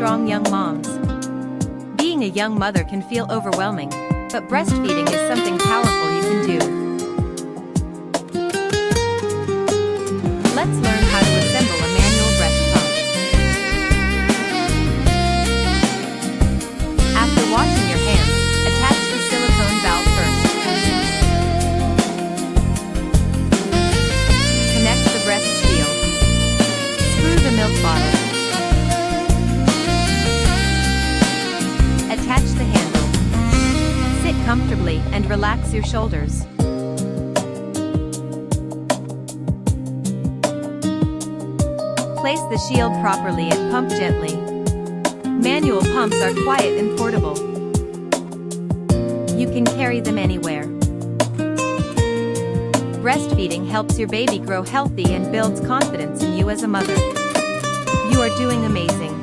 strong young moms. Being a young mother can feel overwhelming, but breastfeeding is something powerful you can do. Let's learn how to assemble a manual breast pump. After washing your hands, attach the silicone valve first. Connect the breast shield. Screw the milk bottle. Attach the handle. Sit comfortably and relax your shoulders. Place the shield properly and pump gently. Manual pumps are quiet and portable. You can carry them anywhere. Breastfeeding helps your baby grow healthy and builds confidence in you as a mother. You are doing amazing.